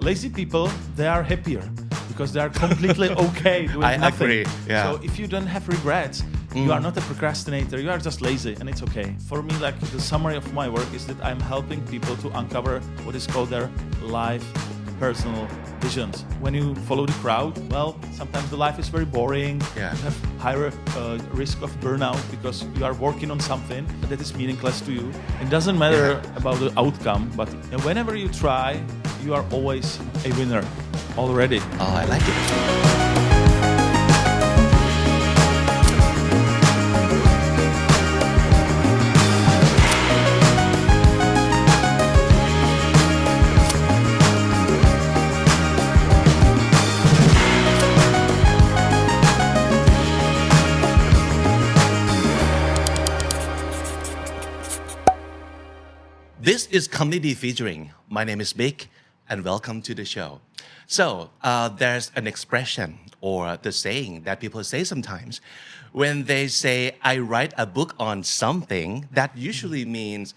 Lazy people, they are happier because they are completely okay doing I nothing. agree, yeah. So if you don't have regrets, you are not a procrastinator, you are just lazy and it's okay. For me, like the summary of my work is that I'm helping people to uncover what is called their life personal visions. When you follow the crowd, well, sometimes the life is very boring. Yeah. You have higher risk of burnout because you are working on something that is meaningless to you. It doesn't matter about the outcome, but whenever you try, you are always a winner already. Oh, I like it. This is Comedy Featuring. My name is Big, and welcome to the show. So, there's an expression or the saying that people say sometimes when they say, I write a book on something, that usually means,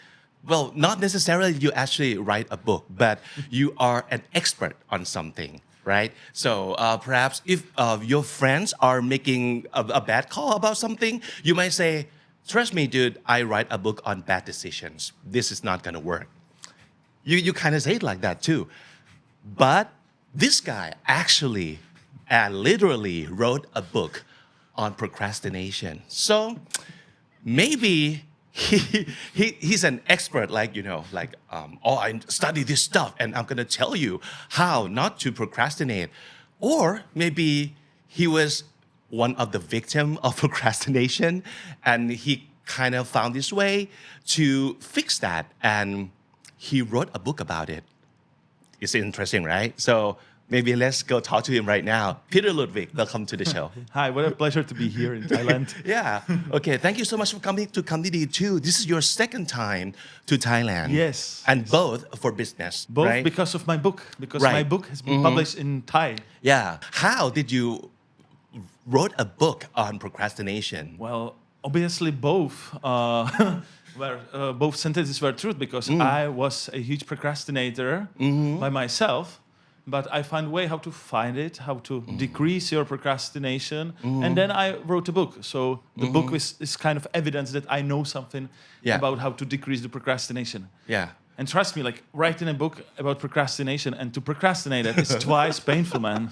well, not necessarily you actually write a book, but you are an expert on something, right? So, perhaps if your friends are making a bad call about something, you might say, trust me, dude, I write a book on bad decisions. This is not gonna work. You kind of say it like that too. But this guy actually literally wrote a book on procrastination. So maybe he's an expert, like, I study this stuff and I'm gonna tell you how not to procrastinate. Or maybe he was one of the victims of procrastination and he kind of found his way to fix that and he wrote a book about it. It's interesting, right? So maybe let's go talk to him right now. Petr Ludwig, welcome to the show. Hi, what a pleasure to be here in Thailand. Yeah. Okay, thank you so much for coming to Comedy 2. This is your second time to Thailand. Yes. And both for business, Both right? because of my book, because Right. my book has been published in Thai. Yeah. How did you wrote a book on procrastination? Well, obviously both both sentences were true because I was a huge procrastinator by myself, but I found a way how to find it, how to decrease your procrastination, and then I wrote a book. So the book is kind of evidence that I know something about how to decrease the procrastination. Yeah. And trust me, like writing a book about procrastination and to procrastinate it is twice painful, man.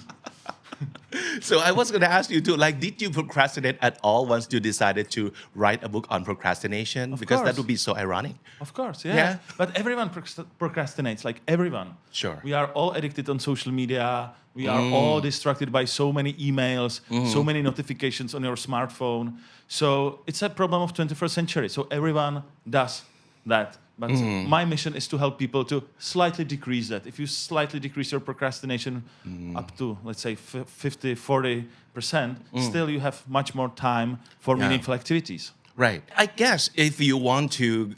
So I was going to ask you too, like, did you procrastinate at all once you decided to write a book on procrastination? Because that course. would be so ironic. Of course, yeah. Yeah. But everyone procrastinates, like everyone. Sure. We are all addicted on social media. We are all distracted by so many emails, so many notifications on your smartphone. So it's a problem of 21st century. So everyone does that. But my mission is to help people to slightly decrease that. If you slightly decrease your procrastination up to, let's say, 50, 40%, still you have much more time for meaningful activities. Right. I guess if you want to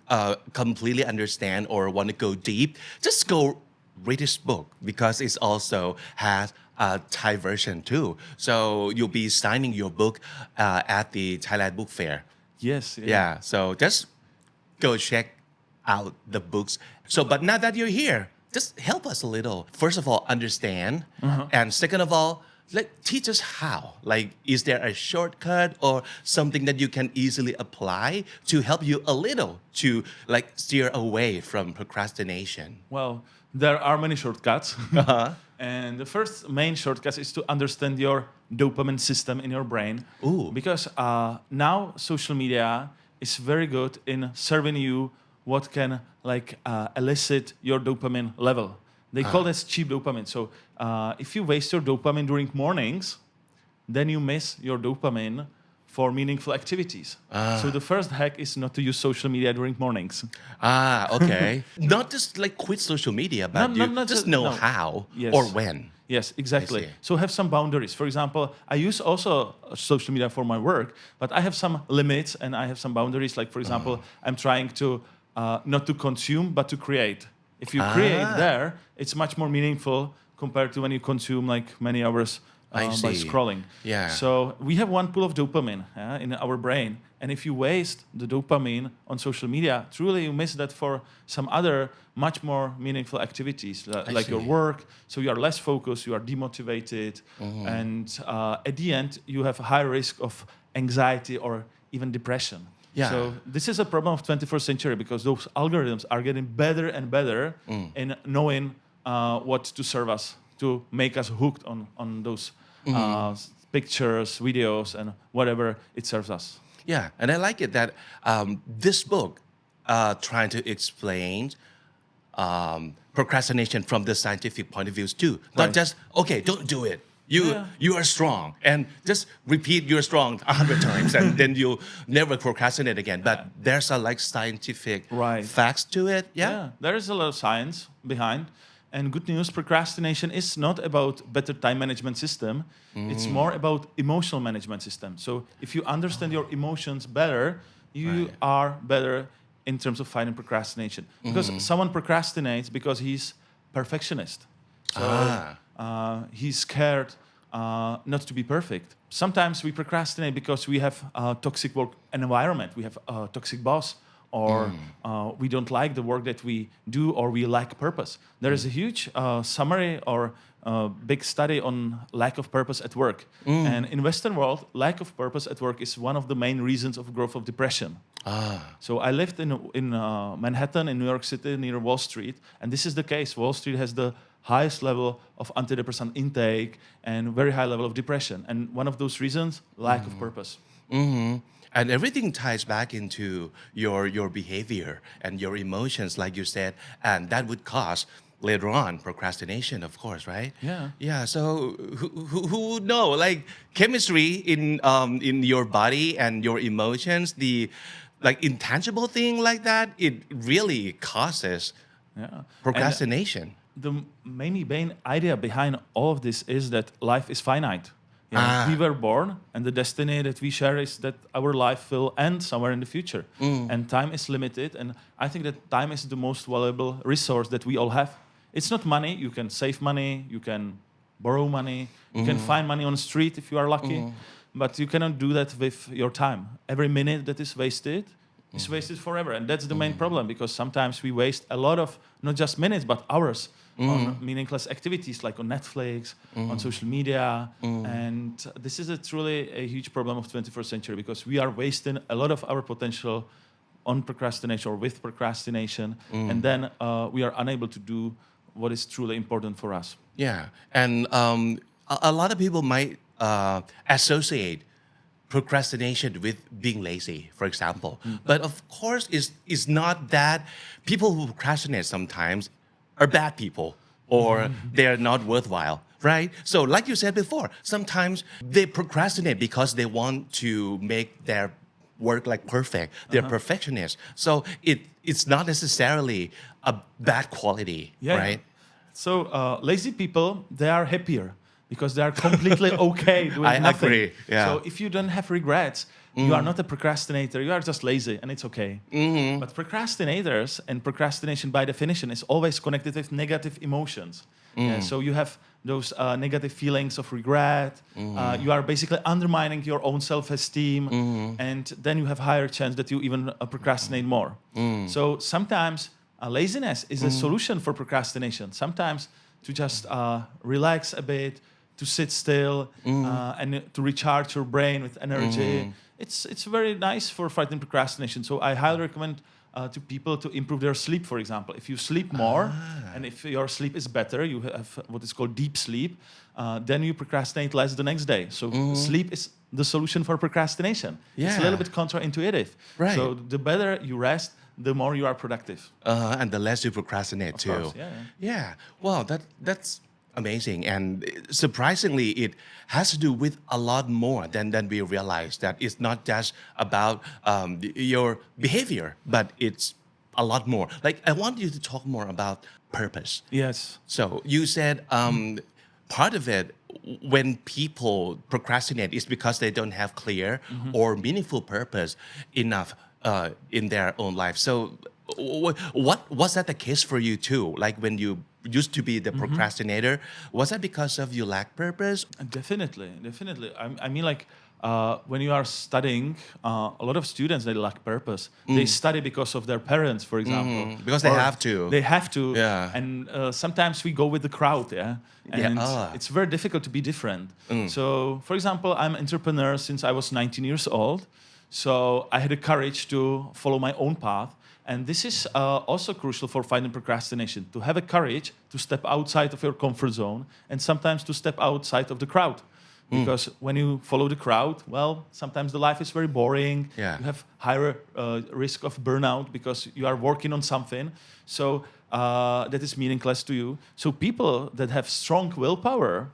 completely understand or want to go deep, just go read this book because it also has a Thai version too. So you'll be signing your book at the Thailand Book Fair. Yes. Yeah. So just go check out the books. So, but now that you're here, just help us a little. First of all, understand. And second of all, teach us how. Like, is there a shortcut or something that you can easily apply to help you a little to like steer away from procrastination? Well, there are many shortcuts. And the first main shortcut is to understand your dopamine system in your brain. Ooh. Because now social media is very good in serving you what can elicit your dopamine level. They call this cheap dopamine. So if you waste your dopamine during mornings, then you miss your dopamine for meaningful activities. So the first hack is not to use social media during mornings. Okay. Not just like quit social media, but Not just know how or when. Yes, exactly. I see. So have some boundaries. For example, I use also social media for my work, but I have some limits and I have some boundaries. Like, for example, I'm trying to not to consume, but to create. If you create there, it's much more meaningful compared to when you consume like many hours I by see. scrolling. Yeah. So we have one pool of dopamine in our brain, and if you waste the dopamine on social media, truly you miss that for some other much more meaningful activities like your see. work. So you are less focused, you are demotivated, and at the end you have a high risk of anxiety or even depression. Yeah. So this is a problem of 21st century because those algorithms are getting better and better in knowing what to serve us, to make us hooked on those pictures, videos, and whatever it serves us. Yeah, and I like it that this book trying to explain procrastination from the scientific point of view too. Not Right. just okay, don't do it. Yeah. You are strong, and just repeat you're strong 100 times, and then you never procrastinate again. But there's a like scientific Right. facts to it. Yeah. There is a lot of science behind. And good news, procrastination is not about better time management system. It's more about emotional management system. So if you understand your emotions better, you are better in terms of fighting procrastination. Because someone procrastinates because he's perfectionist. So he's scared not to be perfect. Sometimes we procrastinate because we have a toxic work environment. We have a toxic boss, or we don't like the work that we do, or we lack purpose. There is a huge summary or big study on lack of purpose at work. And in Western world, lack of purpose at work is one of the main reasons of growth of depression. So I lived in Manhattan, in New York City, near Wall Street, and this is the case. Wall Street has the highest level of antidepressant intake and very high level of depression. And one of those reasons, lack of purpose. And everything ties back into your behavior and your emotions, like you said, and that would cause later on procrastination, of course, right? Yeah. So who would know? Like chemistry in your body and your emotions, the like intangible thing like that, it really causes procrastination. The main idea behind all of this is that life is finite. We were born, and the destiny that we share is that our life will end somewhere in the future. And time is limited, and I think that time is the most valuable resource that we all have. It's not money. You can save money, you can borrow money, you can find money on the street if you are lucky, but you cannot do that with your time. Every minute that is wasted is wasted forever, and that's the main problem, because sometimes we waste a lot of not just minutes but hours on meaningless activities like on Netflix, on social media, and this is truly a huge problem of 21st century, because we are wasting a lot of our potential on procrastination or with procrastination, and then we are unable to do what is truly important for us. Yeah, and a lot of people might associate procrastination with being lazy, for example. But of course, it's not that people who procrastinate sometimes are bad people or they're not worthwhile, right? So like you said before, sometimes they procrastinate because they want to make their work like perfect. They're perfectionists. So it's not necessarily a bad quality, right? So lazy people, they are happier because they are completely okay doing I nothing. agree. Yeah. So if you don't have regrets, you are not a procrastinator. You are just lazy, and it's okay. But procrastinators and procrastination, by definition, is always connected with negative emotions. So you have those negative feelings of regret. You are basically undermining your own self-esteem, and then you have higher chance that you even procrastinate more. So sometimes laziness is a solution for procrastination. Sometimes to just relax a bit, to sit still, and to recharge your brain with energy. It's very nice for fighting procrastination. So I highly recommend to people to improve their sleep, for example. If you sleep more, and if your sleep is better, you have what is called deep sleep, then you procrastinate less the next day. So sleep is the solution for procrastination. It's a little bit counterintuitive. Right. So the better you rest, the more you are productive. And the less you procrastinate too. Course, yeah. Wow, that's amazing. And surprisingly, it has to do with a lot more than we realize. That it's not just about your behavior, but it's a lot more. Like, I want you to talk more about purpose. Yes. So you said part of it, when people procrastinate, is because they don't have clear or meaningful purpose enough in their own life. So What was that the case for you too? Like when you used to be the procrastinator, was that because of you lack purpose? Definitely. I mean, like when you are studying, a lot of students they lack purpose. They study because of their parents, for example, Because they Or have to. They have to. Yeah. And sometimes we go with the crowd, and it's very difficult to be different. So, for example, I'm an entrepreneur since I was 19 years old. So I had the courage to follow my own path. And this is also crucial for fighting procrastination, to have a courage to step outside of your comfort zone and sometimes to step outside of the crowd. Because when you follow the crowd, well, sometimes the life is very boring. Yeah. You have higher risk of burnout because you are working on something. So that is meaningless to you. So people that have strong willpower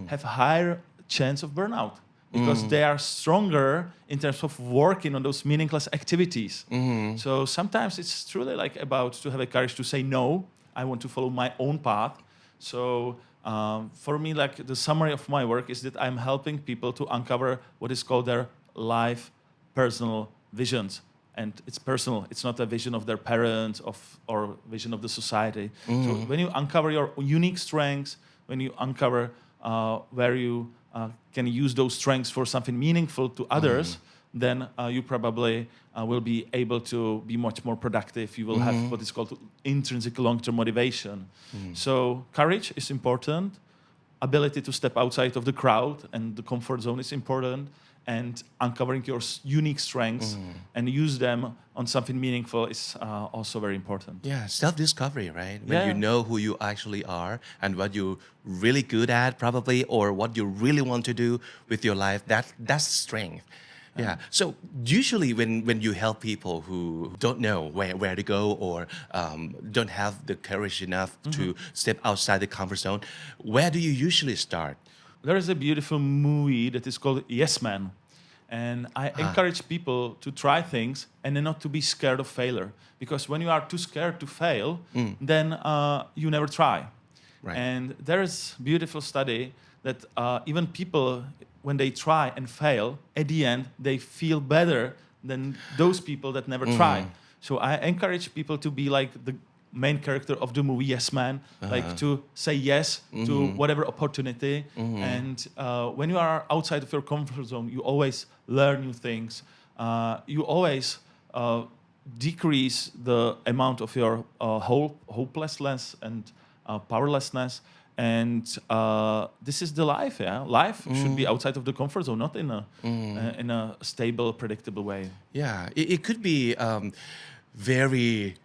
have higher chance of burnout. Because they are stronger in terms of working on those meaningless activities. So sometimes it's truly like about to have a courage to say no. I want to follow my own path. So for me, like the summary of my work is that I'm helping people to uncover what is called their life personal visions. And it's personal. It's not a vision of their parents or vision of the society. So when you uncover your unique strengths, when you uncover where you can use those strengths for something meaningful to others, then you probably will be able to be much more productive. You will have what is called intrinsic long-term motivation. So courage is important. Ability to step outside of the crowd and the comfort zone is important. And uncovering your unique strengths and use them on something meaningful is also very important. Yeah, self-discovery, right? When you know who you actually are and what you're really good at probably or what you really want to do with your life, that's strength. Yeah. So usually when you help people who don't know where to go or don't have the courage enough to step outside the comfort zone, where do you usually start? There is a beautiful movie that is called Yes Man. And I encourage people to try things and then not to be scared of failure. Because when you are too scared to fail, then you never try. Right. And there is a beautiful study that even people, when they try and fail, at the end, they feel better than those people that never try. So I encourage people to be like the main character of the movie Yes Man, like to say yes to whatever opportunity. And when you are outside of your comfort zone, you always learn new things. You always decrease the amount of your hopelessness and powerlessness. And this is the life, Life should be outside of the comfort zone, not in a stable, predictable way. Yeah, it could be very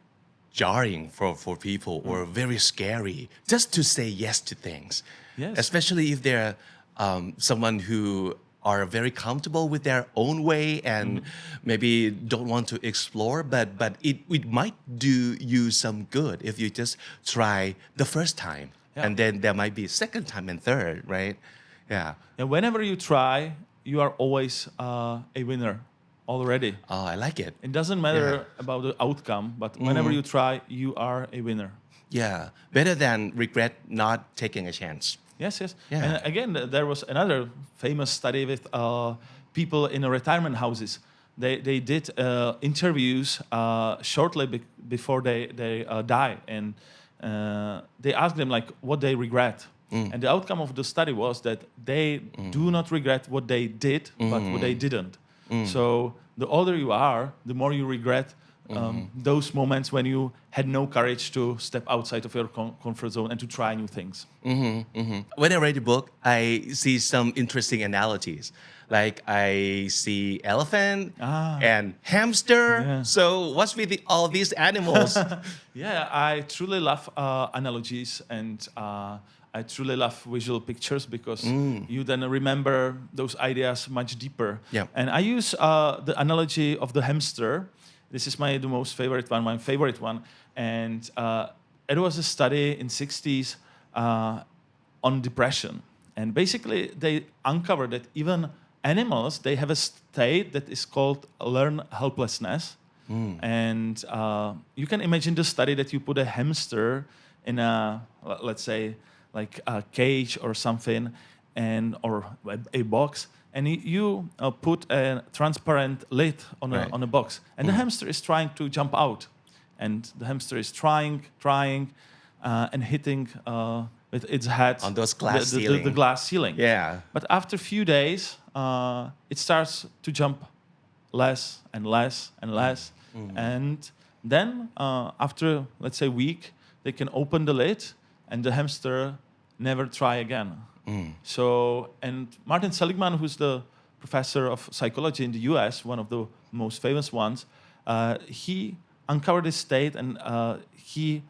jarring for people or very scary just to say yes to things. Yes. Especially if they're someone who are very comfortable with their own way and maybe don't want to explore, but it might do you some good if you just try the first time. Yeah. And then there might be second time and third, right? Yeah. And whenever you try, you are always a winner already. Oh, I like it. It doesn't matter about the outcome, but whenever you try, you are a winner. Yeah. Better than regret not taking a chance. Yes. Yeah. And again, there was another famous study with people in retirement houses. They did interviews shortly before they die, and they asked them like what they regret. And the outcome of the study was that they do not regret what they did, but what they didn't. So the older you are, the more you regret those moments when you had no courage to step outside of your comfort zone and to try new things. When I read the book, I see some interesting analogies. Like I see elephant and hamster. Yeah. So what's with all these animals? Yeah, I truly love analogies and I truly love visual pictures because you then remember those ideas much deeper. Yeah. And I use the analogy of the hamster. This is my favorite one. And it was a study in 60s on depression. And basically they uncovered that even animals, they have a state that is called learned helplessness. And you can imagine the study that you put a hamster in a, let's say, like a cage or something, or a box, and you put a transparent lid on a box, and the hamster is trying to jump out, and the hamster is trying, and hitting with its head on those glass the ceiling. glass ceiling. Yeah. But after a few days, it starts to jump less and less and less. And then after, let's say, a week, they can open the lid and the hamster never try again. So, and Martin Seligman, who's the professor of psychology in the US, one of the most famous ones, he uncovered this state, and he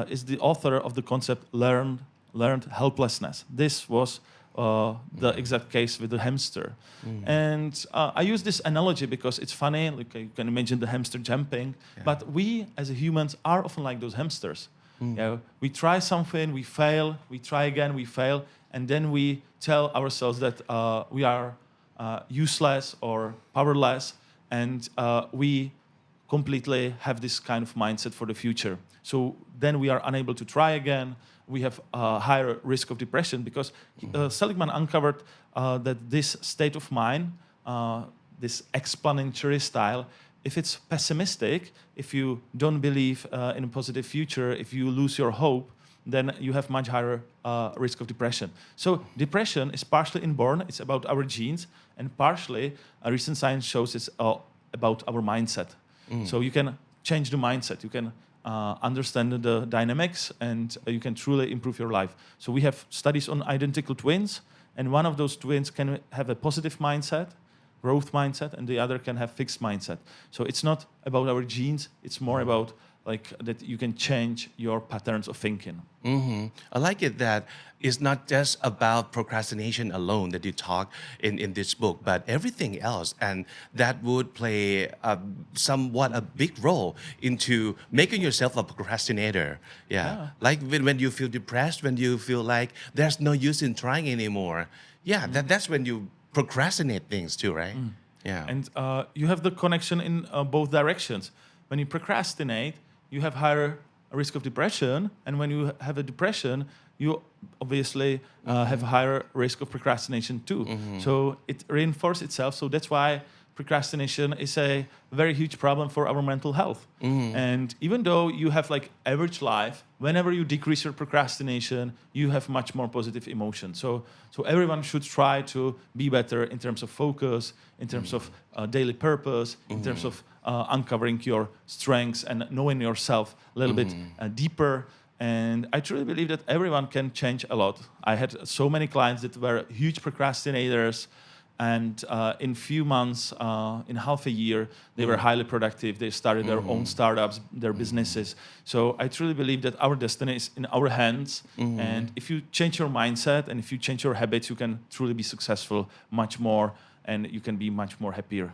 is the author of the concept learned helplessness. This was the exact case with the hamster. And I use this analogy because it's funny, like you can imagine the hamster jumping, but we as humans are often like those hamsters. We try something, we fail, we try again, we fail, and then we tell ourselves that we are useless or powerless, and we completely have this kind of mindset for the future. So then we are unable to try again. We have a higher risk of depression because Seligman uncovered that this state of mind, this explanatory style, if it's pessimistic, if you don't believe in a positive future, if you lose your hope, then you have much higher risk of depression. So depression is partially inborn, it's about our genes, and partially recent science shows it's about our mindset. So you can change the mindset, you can understand the dynamics, and you can truly improve your life. So we have studies on identical twins, and one of those twins can have a positive mindset, growth mindset, and the other can have fixed mindset. So it's not about our genes, it's more about like that you can change your patterns of thinking. I like it that it's not just about procrastination alone that you talk in this book, but everything else, and that would play somewhat a big role into making yourself a procrastinator. Like when you feel depressed, when you feel like there's no use in trying anymore. That's when you procrastinate things too, right? And you have the connection in both directions. When you procrastinate, you have higher risk of depression, and when you have a depression, you obviously have a higher risk of procrastination too. So it reinforces itself. So that's why procrastination is a very huge problem for our mental health. And even though you have like average life, whenever you decrease your procrastination, you have much more positive emotion. So everyone should try to be better in terms of focus, in terms of daily purpose, in terms of uncovering your strengths and knowing yourself a little bit deeper. And I truly believe that everyone can change a lot. I had so many clients that were huge procrastinators, and in few months, in half a year, they were highly productive. They started their own startups, their businesses. So I truly believe that our destiny is in our hands. And if you change your mindset and if you change your habits, you can truly be successful much more, and you can be much more happier.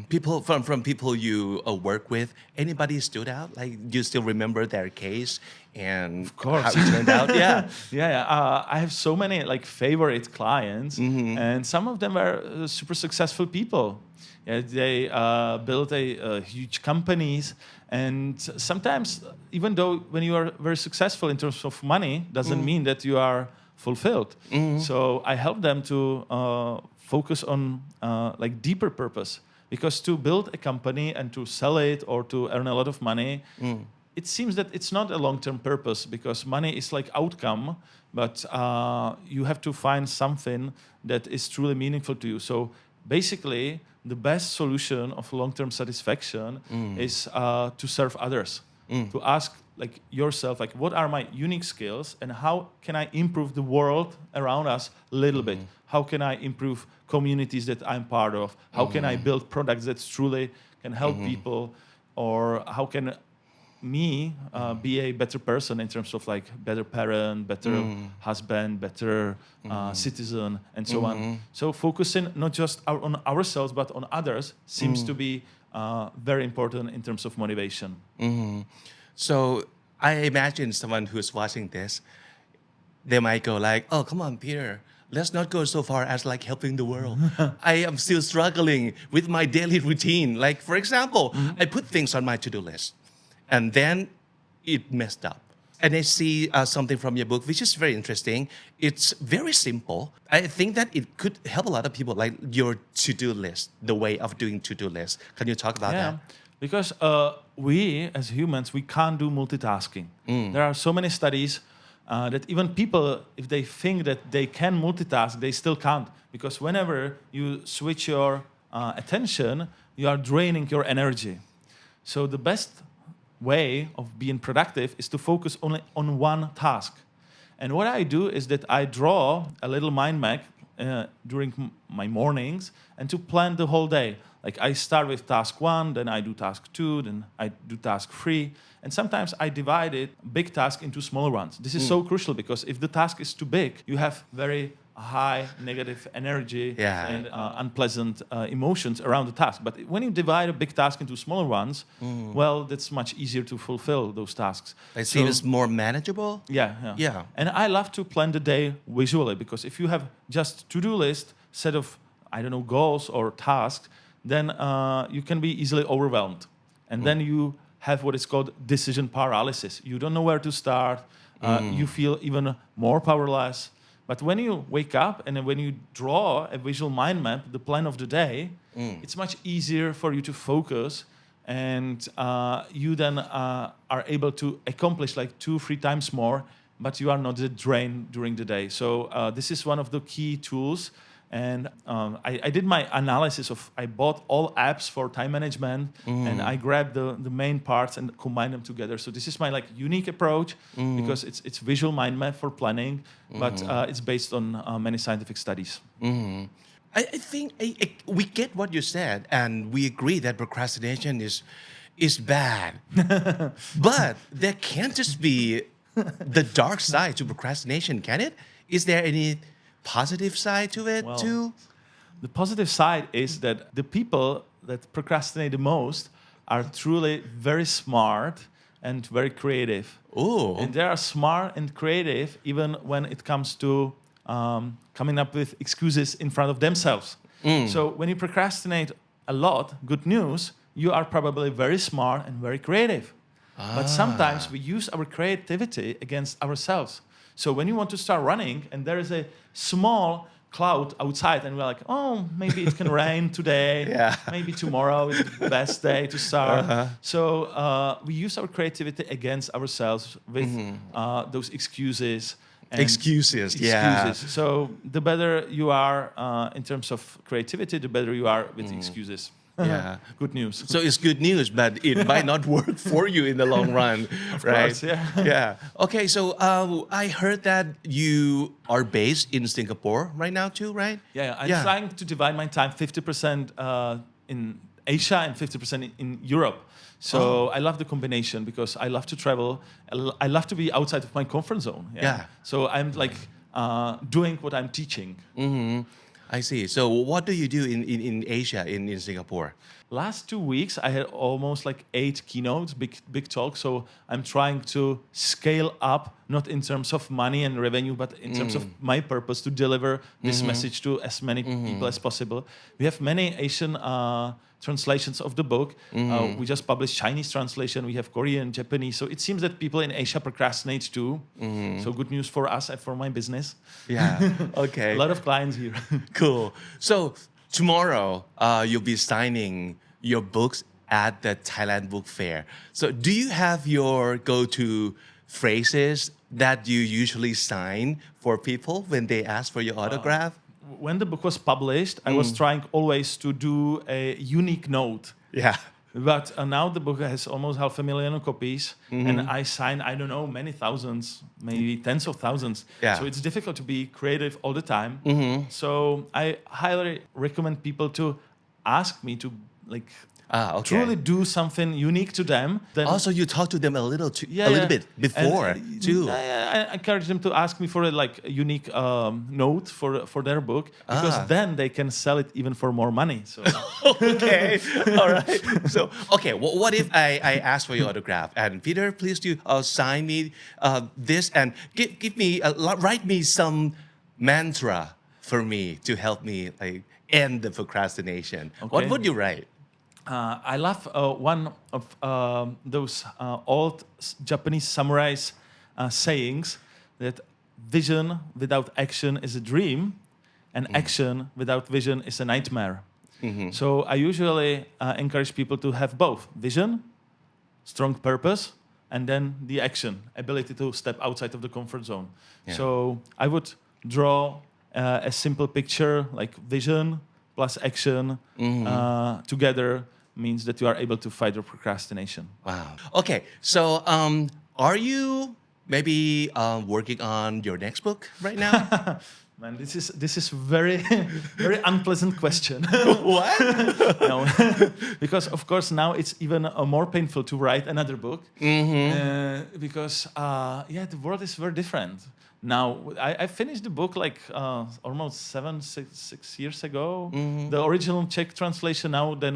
People from people you work with, anybody stood out? Like, you still remember their case and of course. How it turned out? I have so many like favorite clients, and some of them were super successful people. They built a huge companies, and sometimes even though when you are very successful in terms of money, doesn't mean that you are fulfilled. So I help them to focus on like deeper purpose, because to build a company and to sell it or to earn a lot of money, it seems that it's not a long-term purpose, because money is like outcome, but you have to find something that is truly meaningful to you. So basically, the best solution of long-term satisfaction is to serve others, to ask like yourself, like, what are my unique skills and how can I improve the world around us a little bit? How can I improve communities that I'm part of? How can I build products that truly can help people? Or how can me be a better person in terms of like better parent, better husband, better citizen, and so on. So focusing not just on ourselves but on others seems to be very important in terms of motivation. So I imagine someone who's watching this, they might go like, oh, come on, Peter, let's not go so far as like helping the world. I am still struggling with my daily routine. Like, for example, I put things on my to-do list, and then it messed up. And I see something from your book, which is very interesting. It's very simple. I think that it could help a lot of people, like your to-do list, the way of doing to-do list. Can you talk about that? Because we, as humans, we can't do multitasking. There are so many studies that even people, if they think that they can multitask, they still can't. Because whenever you switch your attention, you are draining your energy. So the best way of being productive is to focus only on one task. And what I do is that I draw a little mind map during my mornings and to plan the whole day. Like I start with task 1, then I do task 2, then I do task 3. And sometimes I divide it, big task, into smaller ones. This is so crucial because if the task is too big, you have very high negative energy and unpleasant emotions around the task. But when you divide a big task into smaller ones, well, that's much easier to fulfill those tasks. I see it's more manageable? Yeah. And I love to plan the day visually because if you have just to-do list, set of, goals or tasks, then you can be easily overwhelmed. And then you have what is called decision paralysis. You don't know where to start. You feel even more powerless. But when you wake up and when you draw a visual mind map, the plan of the day, it's much easier for you to focus, and you then are able to accomplish like 2-3 times more, but you are not drained during the day. So this is one of the key tools. And I did my analysis I bought all apps for time management, and I grabbed the main parts and combined them together. So this is my unique approach because it's visual mind map for planning, but it's based on many scientific studies. I think we get what you said, and we agree that procrastination is bad. But there can't just be the dark side to procrastination, can it? Is there any positive side to it too? The positive side is that the people that procrastinate the most are truly very smart and very creative. Ooh. And they are smart and creative even when it comes to coming up with excuses in front of themselves. So when you procrastinate a lot, good news, you are probably very smart and very creative. But sometimes we use our creativity against ourselves. So when you want to start running and there is a small cloud outside and we're like, oh, maybe it can rain today, maybe tomorrow is the best day to start. So we use our creativity against ourselves with those excuses. Excuses. So the better you are in terms of creativity, the better you are with excuses. Good news. So it's good news, but it might not work for you in the long run, of right? Course, yeah. Okay, so I heard that you are based in Singapore right now too, right? I'm trying to divide my time 50% in Asia and 50% in Europe. So I love the combination because I love to travel. I love to be outside of my comfort zone. So I'm doing what I'm teaching. I see. So what do you do in Asia, in Singapore? Last 2 weeks, I had almost 8 keynotes, big talks. So I'm trying to scale up, not in terms of money and revenue, but in terms of my purpose to deliver this message to as many people as possible. We have many Asian translations of the book. We just published Chinese translation. We have Korean, Japanese. So it seems that people in Asia procrastinate too. So good news for us and for my business. Okay. A lot of clients here. Cool. So tomorrow, you'll be signing your books at the Thailand Book Fair. So do you have your go-to phrases that you usually sign for people when they ask for your autograph? When the book was published, I was trying always to do a unique note. But now the book has almost 500,000 copies, and I sign, many thousands, maybe tens of thousands. So it's difficult to be creative all the time. So I highly recommend people to ask me to truly do something unique to them. Then also, you talk to them a little bit before too. I encourage them to ask me for a unique note for their book because then they can sell it even for more money. So okay, all right. So what if I ask for your autograph and Peter, please do sign me this and give me write me some mantra for me to help me end the procrastination. What would you write? I love one of those old Japanese samurais sayings that vision without action is a dream and action without vision is a nightmare. So I usually encourage people to have both vision, strong purpose, and then the action, ability to step outside of the comfort zone. Yeah. So I would draw a simple picture like vision plus action together means that you are able to fight your procrastination. Wow. Okay. So, are you maybe working on your next book right now? Man, this is very very unpleasant question. What? No, because of course now it's even more painful to write another book because the world is very different. Now I finished the book like almost 6 years ago. The original Czech translation. Now then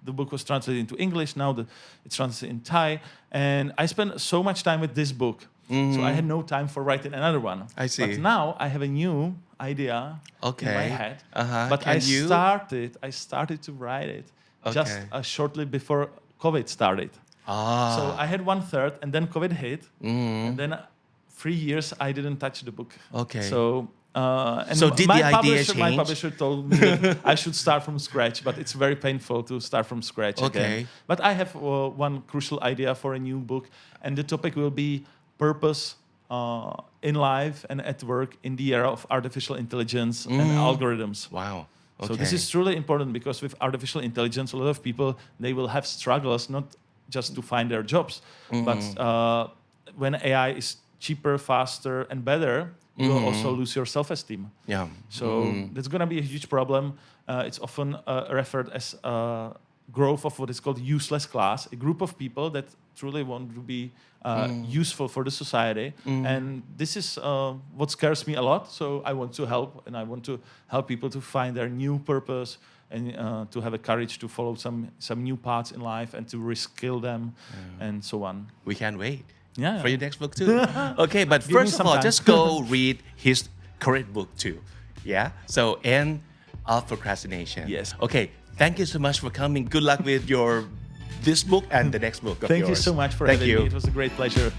the book was translated into English. Now it's translated in Thai, and I spent so much time with this book. So I had no time for writing another one. I see. But now I have a new idea in my head. But I started to write it just shortly before COVID started. So I had 1/3, and then COVID hit, and then 3 years I didn't touch the book. Okay. So did the idea change? My publisher told me that I should start from scratch, but it's very painful to start from scratch again. But I have one crucial idea for a new book, and the topic will be purpose in life and at work in the era of artificial intelligence and algorithms. Wow. Okay. So this is truly important because with artificial intelligence, a lot of people, they will have struggles not just to find their jobs, but when AI is cheaper, faster, and better, you will also lose your self-esteem. Yeah. So that's going to be a huge problem. It's often referred as growth of what is called useless class, a group of people that truly want to be useful for the society. And this is what scares me a lot. So I want to help, and I want to help people to find their new purpose and to have a courage to follow some new paths in life and to reskill them and so on. We can't wait. Yeah. For your next book too. Okay, but Give me first of some all, time. just go read his current book too. Yeah. So End of Procrastination. Yes. Okay. Thank you so much for coming. Good luck with this book and the next book of yours. Thank you so much for Thank having you. me. It was a great pleasure.